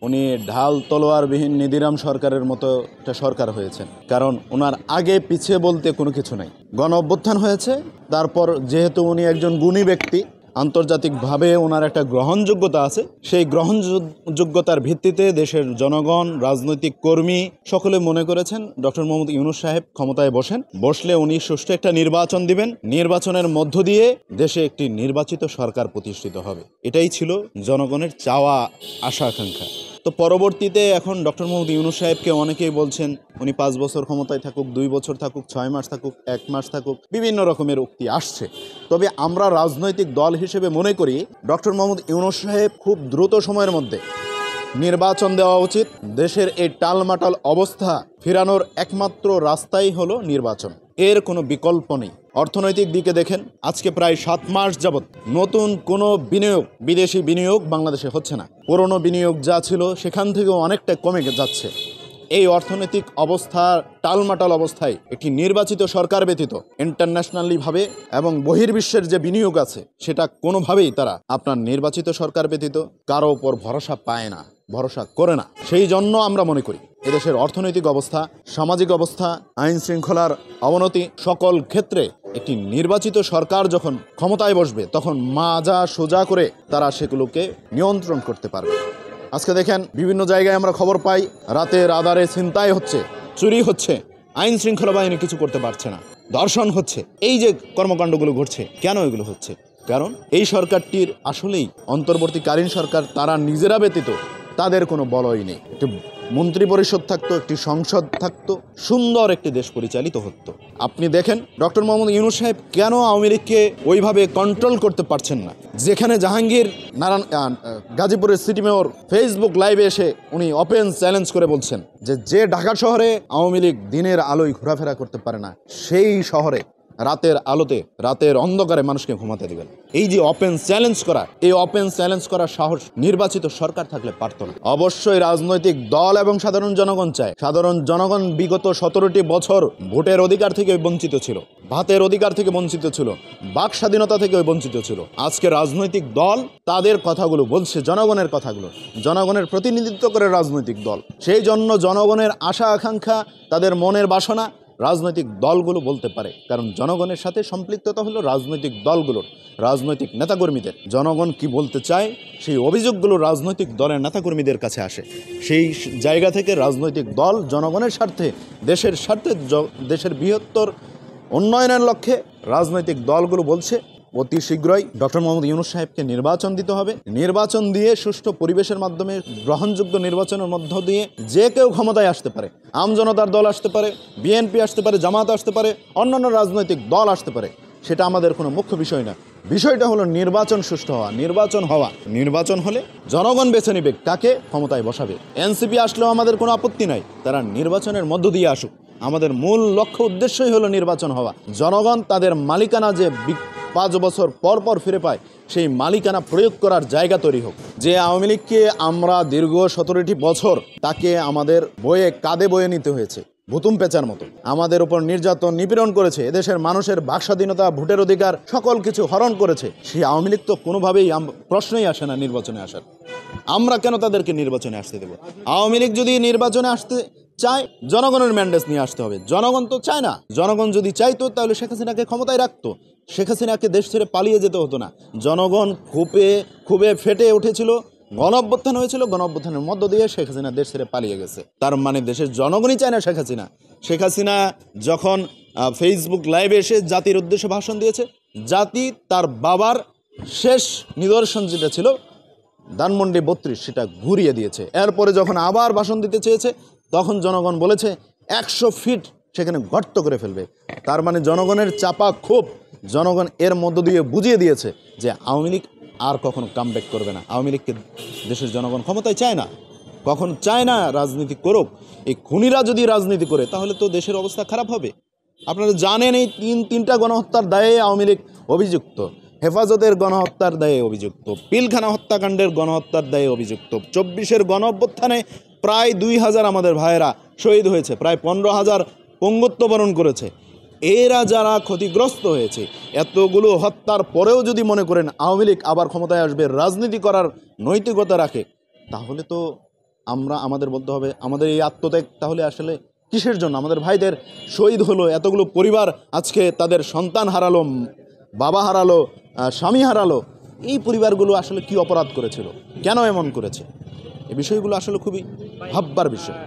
উনি ঢাল তলোয়ারবিহীন নিধিরাম সরকারের মতো একটা সরকার হয়েছেন, কারণ ওনার আগে পিছিয়ে বলতে কোনো কিছু নাই। গণ অভ্যুত্থান হয়েছে, তারপর যেহেতু উনি একজন গুণী ব্যক্তি, আন্তর্জাতিকভাবে ওনার একটা গ্রহণযোগ্যতা আছে, সেই গ্রহণযোগ্যতার ভিত্তিতে দেশের জনগণ, রাজনৈতিক কর্মী সকলে মনে করেছেন ডক্টর মোহাম্মদ ইউনূস সাহেব ক্ষমতায় বসলে উনি সুষ্ঠু একটা নির্বাচন দিবেন, নির্বাচনের মধ্য দিয়ে দেশে একটি নির্বাচিত সরকার প্রতিষ্ঠিত হবে। এটাই ছিল জনগণের চাওয়া, আশা, আকাঙ্ক্ষা। তো পরবর্তীতে এখন ডক্টর মোহাম্মদ ইউনূস সাহেবকে অনেকেই বলছেন উনি 5 বছর ক্ষমতায় থাকুক, 2 বছর থাকুক, 6 মাস থাকুক, 1 মাস থাকুক, বিভিন্ন রকমের উক্তি আসছে। তবে আমরা রাজনৈতিক দল হিসেবে মনে করি ডক্টর মোহাম্মদ ইউনূস সাহেব খুব দ্রুত সময়ের মধ্যে নির্বাচন দেওয়া উচিত। দেশের এই টালমাটাল অবস্থা ফেরানোর একমাত্র রাস্তাই হলো নির্বাচন, এর কোনো বিকল্প নেই। অর্থনৈতিক দিকে দেখেন, আজকে প্রায় 7 মাস যাবৎ নতুন কোনো বিনিয়োগ, বিদেশি বিনিয়োগ বাংলাদেশে হচ্ছে না। পুরনো বিনিয়োগ যা ছিল সেখান থেকেও অনেকটা কমে যাচ্ছে। এই অর্থনৈতিক অবস্থা, টালমাটাল অবস্থায় একটি নির্বাচিত সরকার ব্যতীত ইন্টারন্যাশনালি ভাবে এবং বহির্বিশ্বের যে বিনিয়োগ আছে সেটা কোনোভাবেই তারা আপনার নির্বাচিত সরকার ব্যতীত কারো উপর ভরসা পায় না, ভরসা করে না। সেই জন্য আমরা মনে করি এদেশের অর্থনৈতিক অবস্থা, সামাজিক অবস্থা, আইন শৃঙ্খলার অবনতি, সকল ক্ষেত্রে একটি নির্বাচিত সরকার যখন ক্ষমতায় বসবে তখন মাজা সোজা করে তারা সেগুলোকে নিয়ন্ত্রণ করতে পারবে। আজকে দেখেন বিভিন্ন জায়গায় আমরা খবর পাই রাতের আধারে ছিনতাই হচ্ছে, চুরি হচ্ছে, আইন শৃঙ্খলা বাহিনী কিছু করতে পারছে না, ধর্ষণ হচ্ছে। এই যে কর্মকাণ্ডগুলো ঘটছে, কেন এগুলো হচ্ছে? কারণ এই সরকারটির আসলেই অন্তর্বর্তীকালীন সরকার, তারা নিজেরা ব্যতীত তাদের কোনো বলই নেই। একটি মন্ত্রী পরিষদ থাকতো, একটি সংসদ থাকতো, সুন্দর একটি দেশ পরিচালিত হতো। আপনি দেখেন ডক্টর মোহাম্মদ ইউনূস সাহেব কেন আওয়ামী লীগকে ওইভাবে কন্ট্রোল করতে পারছেন না। যেখানে জাহাঙ্গীর গাজীপুরের সিটি মেয়র ফেসবুক লাইভে এসে উনি ওপেন চ্যালেঞ্জ করে বলছেন যে ঢাকা শহরে আওয়ামী লীগ দিনের আলোয় ঘোরাফেরা করতে পারে না, সেই শহরে রাতের আলোতে, রাতের অন্ধকারে মানুষকে ঘুমাতে দিবেন। এই যে ওপেন চ্যালেঞ্জ করা, এই ওপেন চ্যালেঞ্জ করার সাহস নির্বাচিত সরকার থাকলে পারত না। অবশ্যই রাজনৈতিক দল এবং সাধারণ জনগণ চায়। সাধারণ জনগণ বিগত 17টি বছর ভোটের অধিকার থেকে বঞ্চিত ছিল, ভাতের অধিকার থেকে বঞ্চিত ছিল, বাক স্বাধীনতা থেকে বঞ্চিত ছিল। আজকে রাজনৈতিক দল তাদের কথাগুলো বলছে, জনগণের কথাগুলো, জনগণের প্রতিনিধিত্ব করে রাজনৈতিক দল। সেই জন্য জনগণের আশা আকাঙ্ক্ষা, তাদের মনের বাসনা রাজনৈতিক দলগুলো বলতে পারে, কারণ জনগণের সাথে সম্পৃক্ততা হলো রাজনৈতিক দলগুলোর, রাজনৈতিক নেতাকর্মীদের। জনগণ কি বলতে চায় সেই অভিযোগগুলো রাজনৈতিক দলের নেতাকর্মীদের কাছে আসে। সেই জায়গা থেকে রাজনৈতিক দল জনগণের স্বার্থে, দেশের স্বার্থে, দেশের বৃহত্তর উন্নয়নের লক্ষ্যে রাজনৈতিক দলগুলো বলছে অতি শীঘ্রই ডক্টর মোহাম্মদ ইউনূস সাহেবকে নির্বাচন দিতে হবে। নির্বাচন দিয়ে সুষ্ঠু পরিবেশের মাধ্যমে, গ্রহণযোগ্য নির্বাচনের মধ্য দিয়ে যে কেউ ক্ষমতায় আসতে পারে। আমজনতার দল আসতে পারে, বিএনপি আসতে পারে, জামাত আসতে পারে, অন্যান্য রাজনৈতিক দল আসতে পারে, সেটা আমাদের কোনো মুখ্য বিষয় না। বিষয়টা হলো নির্বাচন সুষ্ঠু হওয়া, নির্বাচন হওয়া। নির্বাচন হলে জনগণ বেছে নেবে কাকে ক্ষমতায় বসাবে। এনসিপি আসলেও আমাদের কোনো আপত্তি নাই, তারা নির্বাচনের মধ্য দিয়ে আসুক। আমাদের মূল লক্ষ্য উদ্দেশ্যই হলো নির্বাচন হওয়া। জনগণ তাদের মালিকানা যে 5 বছর পর পর ফিরে পায়, সেই মালিকানা প্রয়োগ করার জায়গা তৈরি হোক। যে আওয়ামী লীগকে আমরা দীর্ঘ 17টি বছর তাকে আমাদের কাঁধে বয়ে নিতে হয়েছে, ভুতুম পেঁচার মতো আমাদের উপর নির্যাতন, নিপীড়ন করেছে, এদেশের মানুষের বাক স্বাধীনতা, ভোটের অধিকার সকল কিছু হরণ করেছে, সেই আওয়ামী লীগ তো কোনোভাবেই প্রশ্নই আসে না নির্বাচনে আসার। আমরা কেন তাদেরকে নির্বাচনে আসতে দেব? আওয়ামী লীগ যদি নির্বাচনে আসতে চায়, জনগণের ম্যান্ডেট নিয়ে আসতে হবে। জনগণ তো চায় না। জনগণ যদি চাইতো তাহলে শেখ হাসিনাকে ক্ষমতায় রাখতো, শেখ হাসিনাকে দেশ ছেড়ে পালিয়ে যেতে হতো না। জনগণ খুবই ফেটে উঠেছিল, গণ অভ্যুত্থান হয়েছিল, গণ অভ্যুত্থানের মধ্য দিয়ে শেখ হাসিনা দেশ ছেড়ে পালিয়ে গেছে। তার মানে দেশের জনগণই চায় না শেখ হাসিনা। শেখ হাসিনা যখন ফেসবুক লাইভে এসে জাতির উদ্দেশ্যে ভাষণ দিয়েছে, জাতি তার বাবার শেষ নিদর্শন যেটা ছিল ধানমন্ডি 32, সেটা ঘুরিয়ে দিয়েছে। এরপরে যখন আবার ভাষণ দিতে চেয়েছে, তখন জনগণ বলেছে 100 ফিট সেখানে গর্ত করে ফেলবে। তার মানে জনগণের চাপা ক্ষোভ জনগণ এর মধ্য দিয়ে বুঝিয়ে দিয়েছে যে আওয়ামী লীগ আর কখনো কামব্যাক করবে না। আওয়ামী লীগকে দেশের জনগণ ক্ষমতায় চায় না, কখনো চায় না রাজনীতি করুক। এই খুনিরা যদি রাজনীতি করে তাহলে তো দেশের অবস্থা খারাপ হবে। আপনারা জানেন এই তিনটা গণহত্যার দায়ে আওয়ামী লীগ অভিযুক্ত, হেফাজতের গণহত্যার দায়ে অভিযুক্ত, পিলখানা হত্যাকাণ্ডের গণহত্যার দায়ে অভিযুক্ত, 24-এর গণ অভ্যুত্থানে প্রায় 2000 আমাদের ভাইয়েরা শহীদ হয়েছে, প্রায় 15,000 পঙ্গুত্ব বরণ করেছে। এরা যারা ক্ষতিগ্রস্ত হয়েছে, এতগুলো হত্যার পরেও যদি মনে করেন আওয়ামী লীগ আবার ক্ষমতায় আসবে, রাজনীতি করার নৈতিকতা রাখে, তাহলে তো আমাদের বলতে হবে আমাদের এই আত্মত্যাগ তাহলে আসলে কিসের জন্য? আমাদের ভাইদের শহীদ হলো, এতগুলো পরিবার আজকে তাদের সন্তান হারালো, বাবা হারালো, স্বামী হারালো। এই পরিবারগুলো আসলে কি অপরাধ করেছিল, কেন এমন করেছে? এই বিষয়গুলো আসলে খুবই ভাববার বিষয়।